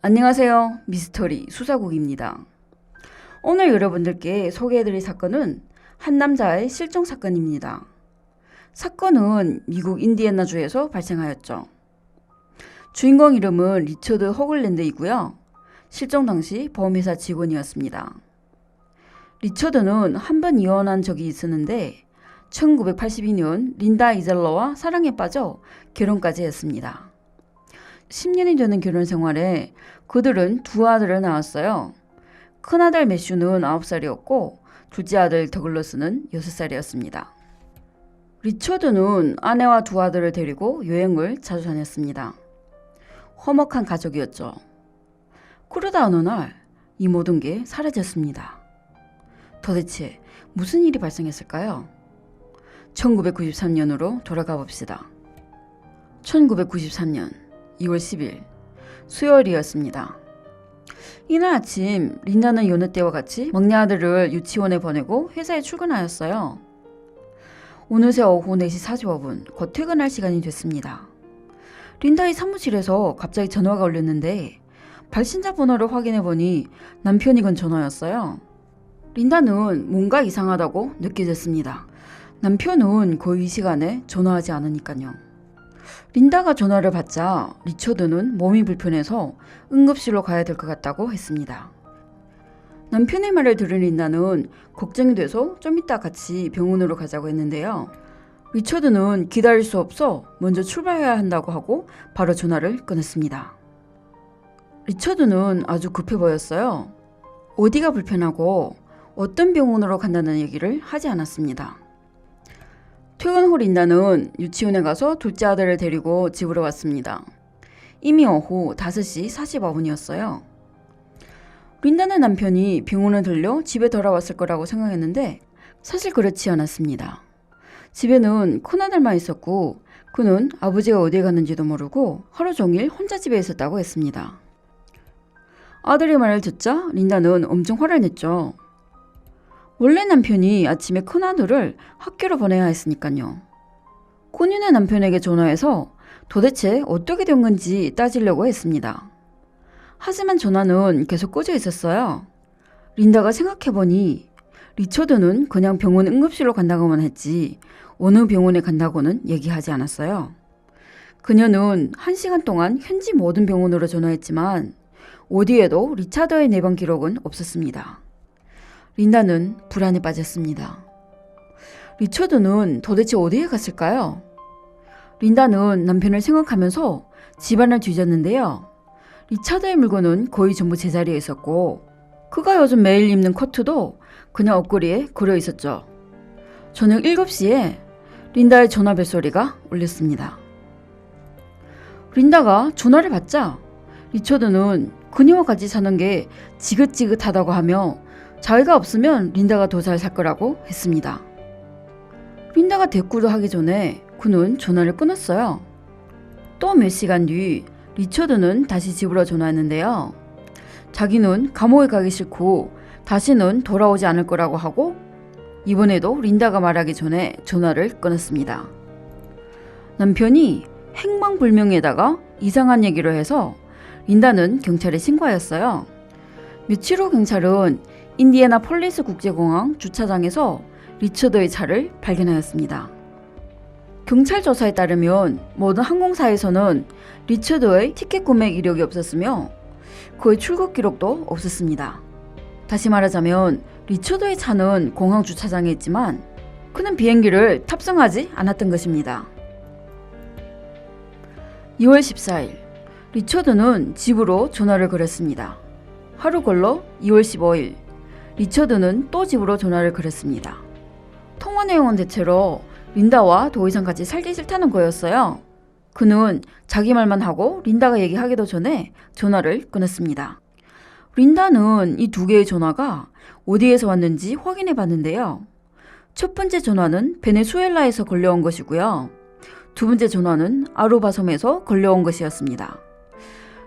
안녕하세요. 미스터리 수사국입니다. 오늘 여러분들께 소개해드릴 사건은 한 남자의 실종 사건입니다. 사건은 미국 인디애나주에서 발생하였죠. 주인공 이름은 리처드 허글랜드이고요. 실종 당시 보험회사 직원이었습니다. 리처드는 한 번 이혼한 적이 있었는데 1982년 린다 이젤러와 사랑에 빠져 결혼까지 했습니다. 10년이 되는 결혼 생활에 그들은 두 아들을 낳았어요. 큰아들 매슈는 9살이었고 둘째 아들 더글러스는 6살이었습니다. 리처드는 아내와 두 아들을 데리고 여행을 자주 다녔습니다. 화목한 가족이었죠. 그러다 어느 날 이 모든 게 사라졌습니다. 도대체 무슨 일이 발생했을까요? 1993년으로 돌아가 봅시다. 1993년 2월 10일 수요일이었습니다. 이날 아침 린다는 여느 때와 같이 막내 아들을 유치원에 보내고 회사에 출근하였어요. 어느새 오후 4시 45분 곧 퇴근할 시간이 됐습니다. 린다의 사무실에서 갑자기 전화가 울렸는데 발신자 번호를 확인해보니 남편이 건 전화였어요. 린다는 뭔가 이상하다고 느껴졌습니다. 남편은 거의 이 시간에 전화하지 않으니까요. 린다가 전화를 받자 리처드는 몸이 불편해서 응급실로 가야 될 것 같다고 했습니다. 남편의 말을 들은 린다는 걱정이 돼서 좀 이따 같이 병원으로 가자고 했는데요. 리처드는 기다릴 수 없어 먼저 출발해야 한다고 하고 바로 전화를 끊었습니다. 리처드는 아주 급해 보였어요. 어디가 불편하고 어떤 병원으로 간다는 얘기를 하지 않았습니다. 퇴근 후 린다는 유치원에 가서 둘째 아들을 데리고 집으로 왔습니다. 이미 오후 5시 45분이었어요. 린다는 남편이 병원을 들려 집에 돌아왔을 거라고 생각했는데 사실 그렇지 않았습니다. 집에는 큰아들만 있었고 그는 아버지가 어디에 갔는지도 모르고 하루 종일 혼자 집에 있었다고 했습니다. 아들의 말을 듣자 린다는 엄청 화를 냈죠. 원래 남편이 아침에 큰아들을 학교로 보내야 했으니까요. 콘유는 남편에게 전화해서 도대체 어떻게 된 건지 따지려고 했습니다. 하지만 전화는 계속 꺼져 있었어요. 린다가 생각해보니 리처드는 그냥 병원 응급실로 간다고만 했지 어느 병원에 간다고는 얘기하지 않았어요. 그녀는 1시간 동안 현지 모든 병원으로 전화했지만 어디에도 리차드의 내방 기록은 없었습니다. 린다는 불안에 빠졌습니다. 리처드는 도대체 어디에 갔을까요? 린다는 남편을 생각하면서 집안을 뒤졌는데요. 리차드의 물건은 거의 전부 제자리에 있었고 그가 요즘 매일 입는 코트도 그냥 옷걸이에 걸려 있었죠. 저녁 7시에 린다의 전화 벨소리가 울렸습니다. 린다가 전화를 받자 리처드는 그녀와 같이 사는 게 지긋지긋하다고 하며 자기가 없으면 린다가 더 잘 살 거라고 했습니다. 린다가 대꾸도 하기 전에 그는 전화를 끊었어요. 또 몇 시간 뒤 리처드는 다시 집으로 전화했는데요. 자기는 감옥에 가기 싫고 다시는 돌아오지 않을 거라고 하고 이번에도 린다가 말하기 전에 전화를 끊었습니다. 남편이 행방불명에다가 이상한 얘기를 해서 린다는 경찰에 신고하였어요. 며칠 후 경찰은 인디애나 폴리스 국제공항 주차장에서 리처드의 차를 발견하였습니다. 경찰 조사에 따르면 모든 항공사에서는 리처드의 티켓 구매 이력이 없었으며 그의 출국 기록도 없었습니다. 다시 말하자면 리처드의 차는 공항 주차장에 있지만 그는 비행기를 탑승하지 않았던 것입니다. 2월 14일 리처드는 집으로 전화를 걸었습니다. 하루 걸러 2월 15일 리처드는 또 집으로 전화를 걸었습니다. 통화 내용은 대체로 린다와 더 이상 같이 살기 싫다는 거였어요. 그는 자기 말만 하고 린다가 얘기하기도 전에 전화를 끊었습니다. 린다는 이 두 개의 전화가 어디에서 왔는지 확인해 봤는데요. 첫 번째 전화는 베네수엘라에서 걸려온 것이고요. 두 번째 전화는 아루바 섬에서 걸려온 것이었습니다.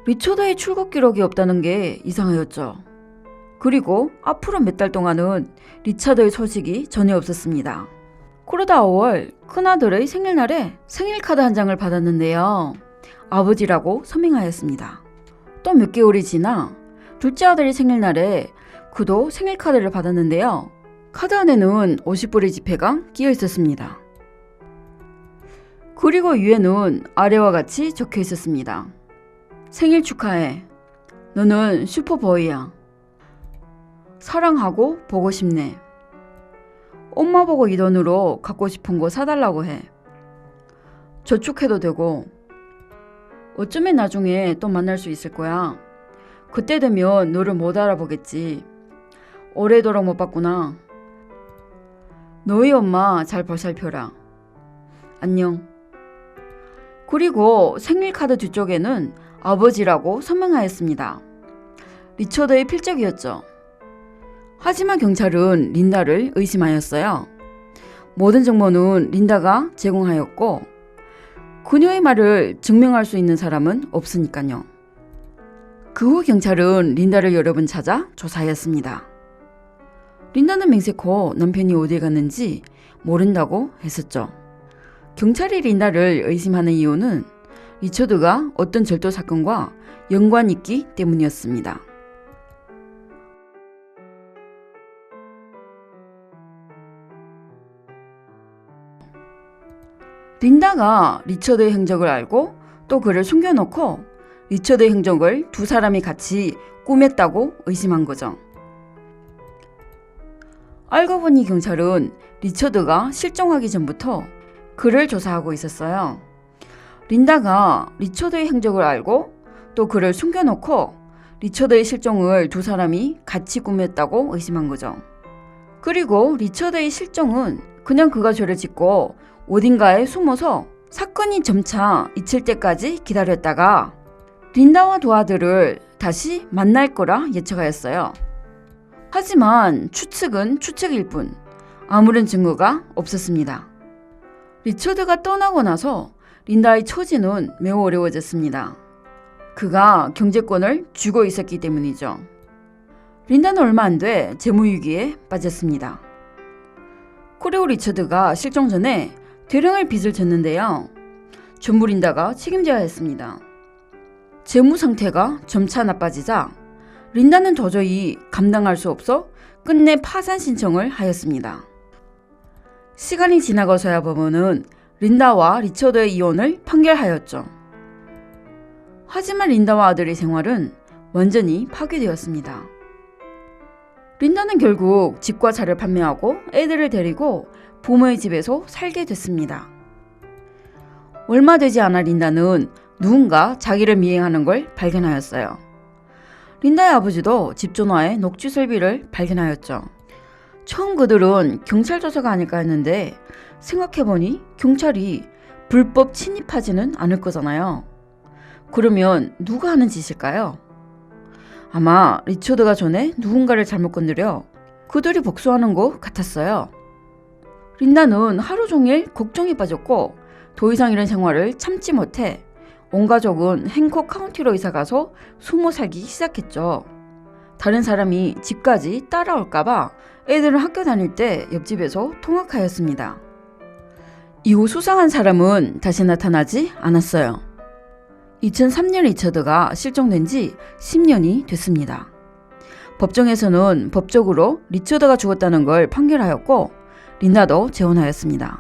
리처드의 출국 기록이 없다는 게 이상하였죠. 그리고 앞으로 몇 달 동안은 리차드의 소식이 전혀 없었습니다. 그러다 5월 큰아들의 생일날에 생일 카드 한 장을 받았는데요. 아버지라고 서명하였습니다. 또 몇 개월이 지나 둘째 아들이 생일날에 그도 생일 카드를 받았는데요. 카드 안에는 50불의 지폐가 끼어 있었습니다. 그리고 위에는 아래와 같이 적혀 있었습니다. 생일 축하해. 너는 슈퍼보이야. 사랑하고 보고 싶네. 엄마 보고 이 돈으로 갖고 싶은 거 사달라고 해. 저축해도 되고 어쩌면 나중에 또 만날 수 있을 거야. 그때 되면 너를 못 알아보겠지. 오래도록 못 봤구나. 너희 엄마 잘 보살펴라. 안녕. 그리고 생일카드 뒤쪽에는 아버지라고 서명하였습니다. 리처드의 필적이었죠. 하지만 경찰은 린다를 의심하였어요. 모든 정보는 린다가 제공하였고 그녀의 말을 증명할 수 있는 사람은 없으니까요. 그 후 경찰은 린다를 여러 번 찾아 조사하였습니다. 린다는 맹세코 남편이 어디에 갔는지 모른다고 했었죠. 경찰이 린다를 의심하는 이유는 리처드가 어떤 절도 사건과 연관이 있기 때문이었습니다. 린다가 리처드의 행적을 알고 또 그를 숨겨놓고 리처드의 행적을 두 사람이 같이 꾸몄다고 의심한 거죠. 알고 보니 경찰은 리처드가 실종하기 전부터 그를 조사하고 있었어요. 린다가 리처드의 행적을 알고 또 그를 숨겨놓고 리처드의 실종을 두 사람이 같이 꾸몄다고 의심한 거죠. 그리고 리처드의 실종은 그냥 그가 죄를 짓고 어딘가에 숨어서 사건이 점차 잊힐 때까지 기다렸다가 린다와 두 아들을 다시 만날 거라 예측하였어요. 하지만 추측은 추측일 뿐 아무런 증거가 없었습니다. 리처드가 떠나고 나서 린다의 처지는 매우 어려워졌습니다. 그가 경제권을 쥐고 있었기 때문이죠. 린다는 얼마 안 돼 재무위기에 빠졌습니다. 그리고 리처드가 실종 전에 대량의 빚을 졌는데요. 전부 린다가 책임져야 했습니다. 재무 상태가 점차 나빠지자 린다는 도저히 감당할 수 없어 끝내 파산 신청을 하였습니다. 시간이 지나고서야 법원은 린다와 리처드의 이혼을 판결하였죠. 하지만 린다와 아들의 생활은 완전히 파괴되었습니다. 린다는 결국 집과 차를 판매하고 애들을 데리고 부모의 집에서 살게 됐습니다. 얼마 되지 않아 린다는 누군가 자기를 미행하는 걸 발견하였어요. 린다의 아버지도 집 전화에 녹취 설비를 발견하였죠. 처음 그들은 경찰 조사가 아닐까 했는데 생각해보니 경찰이 불법 침입하지는 않을 거잖아요. 그러면 누가 하는 짓일까요? 아마 리처드가 전에 누군가를 잘못 건드려 그들이 복수하는 것 같았어요. 린다는 하루 종일 걱정에 빠졌고 더 이상 이런 생활을 참지 못해 온 가족은 행콕 카운티로 이사가서 숨어 살기 시작했죠. 다른 사람이 집까지 따라올까봐 애들은 학교 다닐 때 옆집에서 통학하였습니다. 이후 수상한 사람은 다시 나타나지 않았어요. 2003년 리처드가 실종된 지 10년이 됐습니다. 법정에서는 법적으로 리처드가 죽었다는 걸 판결하였고 린다도 재혼하였습니다.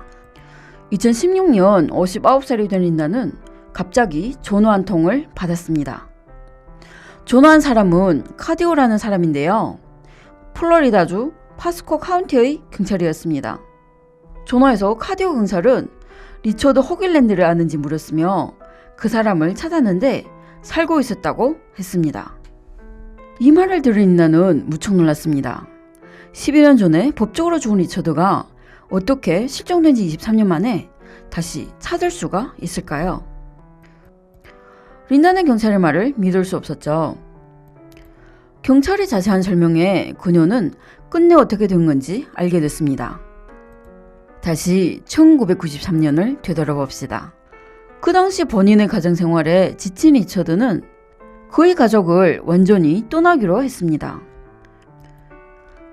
2016년 59살이 된 린다는 갑자기 전화 한 통을 받았습니다. 전화한 사람은 카디오라는 사람인데요. 플로리다주 파스코 카운티의 경찰이었습니다. 전화에서 카디오 경찰은 리처드 호길랜드를 아는지 물었으며 그 사람을 찾았는데 살고 있었다고 했습니다. 이 말을 들은 린다는 무척 놀랐습니다. 12년 전에 법적으로 죽은 리처드가 어떻게 실종된 지 23년 만에 다시 찾을 수가 있을까요? 린다는 경찰의 말을 믿을 수 없었죠. 경찰의 자세한 설명에 그녀는 끝내 어떻게 된 건지 알게 됐습니다. 다시 1993년을 되돌아봅시다. 그 당시 본인의 가정생활에 지친 리처드는 그의 가족을 완전히 떠나기로 했습니다.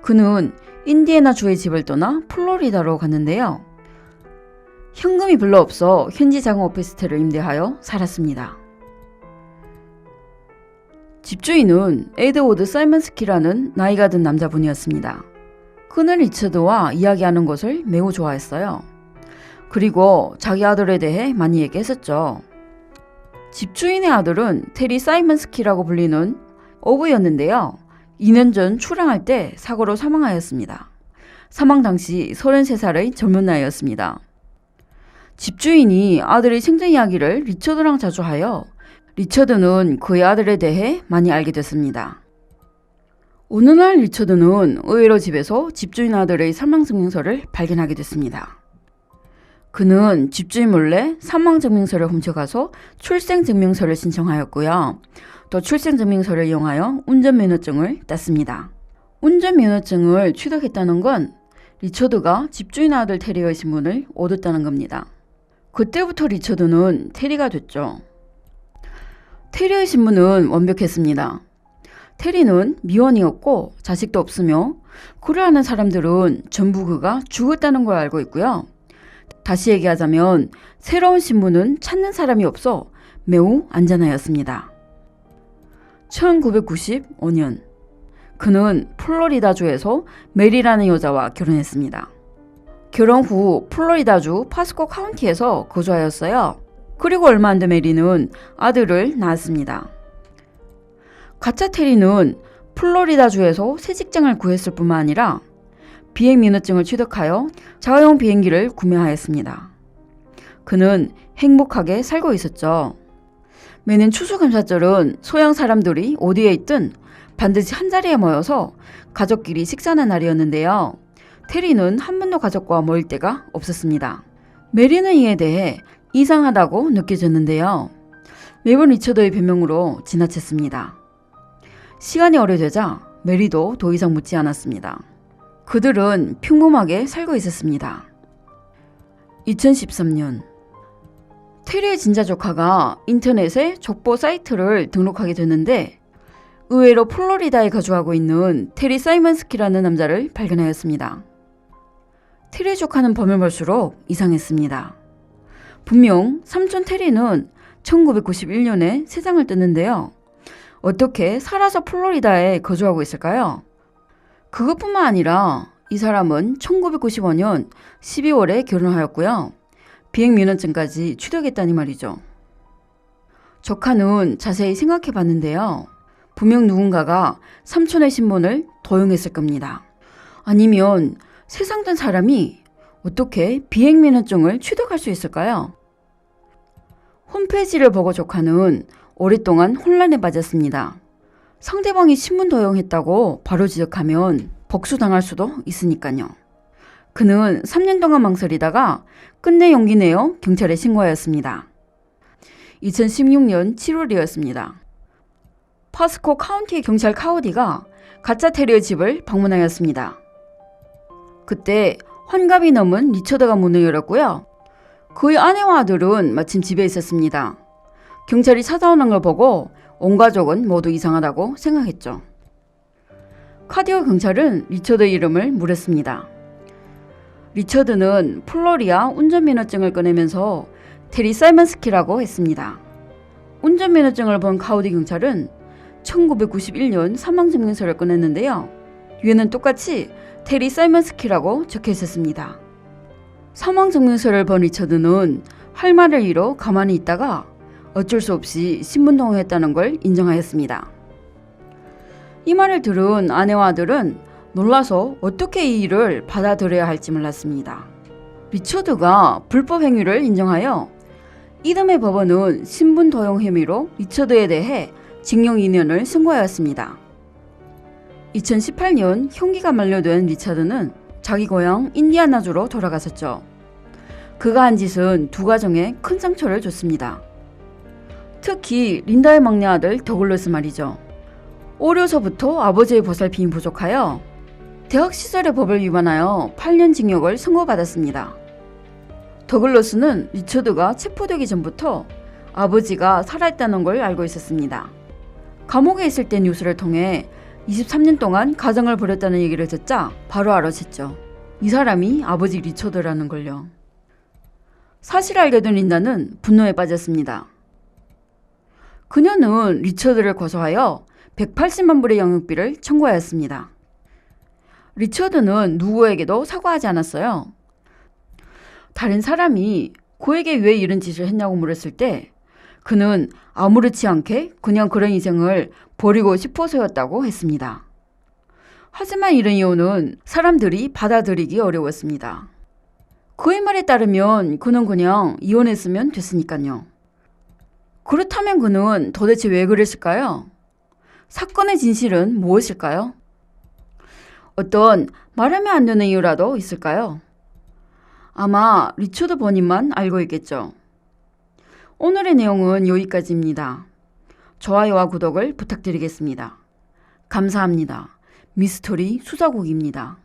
그는 인디애나주의 집을 떠나 플로리다로 갔는데요. 현금이 별로 없어 현지 작은 오피스텔을 임대하여 살았습니다. 집주인은 에드워드 사이먼스키라는 나이가 든 남자분이었습니다. 그는 리처드와 이야기하는 것을 매우 좋아했어요. 그리고 자기 아들에 대해 많이 얘기했었죠. 집주인의 아들은 테리 사이먼스키라고 불리는 어부였는데요. 2년 전 출항할 때 사고로 사망하였습니다. 사망 당시 33살의 젊은 나이였습니다. 집주인이 아들의 생전 이야기를 리처드랑 자주 하여 리처드는 그의 아들에 대해 많이 알게 됐습니다. 어느 날 리처드는 의외로 집에서 집주인 아들의 사망증명서를 발견하게 됐습니다. 그는 집주인 몰래 사망증명서를 훔쳐가서 출생증명서를 신청하였고요. 또 출생증명서를 이용하여 운전면허증을 땄습니다. 운전면허증을 취득했다는 건 리처드가 집주인 아들 테리의 신분을 얻었다는 겁니다. 그때부터 리처드는 테리가 됐죠. 테리의 신분은 완벽했습니다. 테리는 미혼이었고 자식도 없으며 그를 아는 사람들은 전부 그가 죽었다는 걸 알고 있고요. 다시 얘기하자면 새로운 신분은 찾는 사람이 없어 매우 안전하였습니다. 1995년 그는 플로리다주에서 메리라는 여자와 결혼했습니다. 결혼 후 플로리다주 파스코 카운티에서 거주하였어요. 그리고 얼마 안 된 메리는 아들을 낳았습니다. 가짜 테리는 플로리다주에서 새 직장을 구했을 뿐만 아니라 비행면허증을 취득하여 자가용 비행기를 구매하였습니다. 그는 행복하게 살고 있었죠. 매년 추수감사절은 소양 사람들이 어디에 있든 반드시 한자리에 모여서 가족끼리 식사하는 날이었는데요. 테리는 한 번도 가족과 모일 때가 없었습니다. 메리는 이에 대해 이상하다고 느껴졌는데요. 매번 리처드의 변명으로 지나쳤습니다. 시간이 오래되자 메리도 더 이상 묻지 않았습니다. 그들은 평범하게 살고 있었습니다. 2013년 테리의 진짜 조카가 인터넷에 족보 사이트를 등록하게 됐는데 의외로 플로리다에 거주하고 있는 테리 사이먼스키라는 남자를 발견하였습니다. 테리의 조카는 보면 볼수록 이상했습니다. 분명 삼촌 테리는 1991년에 세상을 떴는데요. 어떻게 살아서 플로리다에 거주하고 있을까요? 그것뿐만 아니라 이 사람은 1995년 12월에 결혼하였고요. 비행면허증까지 취득했다니 말이죠. 조카는 자세히 생각해 봤는데요. 분명 누군가가 삼촌의 신분을 도용했을 겁니다. 아니면 세상 든 사람이 어떻게 비행면허증을 취득할 수 있을까요? 홈페이지를 보고 조카는 오랫동안 혼란에 빠졌습니다. 상대방이 신분 도용했다고 바로 지적하면 복수당할 수도 있으니까요. 그는 3년 동안 망설이다가 끝내 용기 내어 경찰에 신고하였습니다. 2016년 7월이었습니다. 파스코 카운티 경찰 카우디가 가짜 테리의 집을 방문하였습니다. 그때 환갑이 넘은 리처드가 문을 열었고요. 그의 아내와 아들은 마침 집에 있었습니다. 경찰이 찾아오는 걸 보고 온 가족은 모두 이상하다고 생각했죠. 카디오 경찰은 리처드의 이름을 물었습니다. 리처드는 플로리아 운전면허증을 꺼내면서 테리 사이먼스키라고 했습니다. 운전면허증을 본 카우디 경찰은 1991년 사망증명서를 꺼냈는데요. 위에는 똑같이 테리 사이먼스키라고 적혀 있었습니다. 사망증명서를 본 리처드는 할 말을 잃어 가만히 있다가 어쩔 수 없이 신분도용했다는 걸 인정하였습니다. 이 말을 들은 아내와 아들은 놀라서 어떻게 이 일을 받아들여야 할지 몰랐습니다. 리처드가 불법 행위를 인정하여 이듬해 법원은 신분도용 혐의로 리처드에 대해 징역 2년을 선고하였습니다. 2018년 형기가 만료된 리처드는 자기 고향 인디아나주로 돌아갔었죠. 그가 한 짓은 두 가정에 큰 상처를 줬습니다. 특히 린다의 막내 아들 더글러스 말이죠. 어려서부터 아버지의 보살핌이 부족하여 대학 시절의 법을 위반하여 8년 징역을 선고받았습니다. 더글러스는 리처드가 체포되기 전부터 아버지가 살아있다는 걸 알고 있었습니다. 감옥에 있을 때 뉴스를 통해 23년 동안 가정을 버렸다는 얘기를 듣자 바로 알아챘죠. 이 사람이 아버지 리처드라는 걸요. 사실을 알게 된 린다는 분노에 빠졌습니다. 그녀는 리처드를 고소하여 180만 불의 영역비를 청구하였습니다. 리처드는 누구에게도 사과하지 않았어요. 다른 사람이 그에게 왜 이런 짓을 했냐고 물었을 때 그는 아무렇지 않게 그냥 그런 인생을 버리고 싶어서였다고 했습니다. 하지만 이런 이유는 사람들이 받아들이기 어려웠습니다. 그의 말에 따르면 그는 그냥 이혼했으면 됐으니까요. 그렇다면 그는 도대체 왜 그랬을까요? 사건의 진실은 무엇일까요? 어떤 말하면 안 되는 이유라도 있을까요? 아마 리처드 버님만 알고 있겠죠. 오늘의 내용은 여기까지입니다. 좋아요와 구독을 부탁드리겠습니다. 감사합니다. 미스터리 수사국입니다.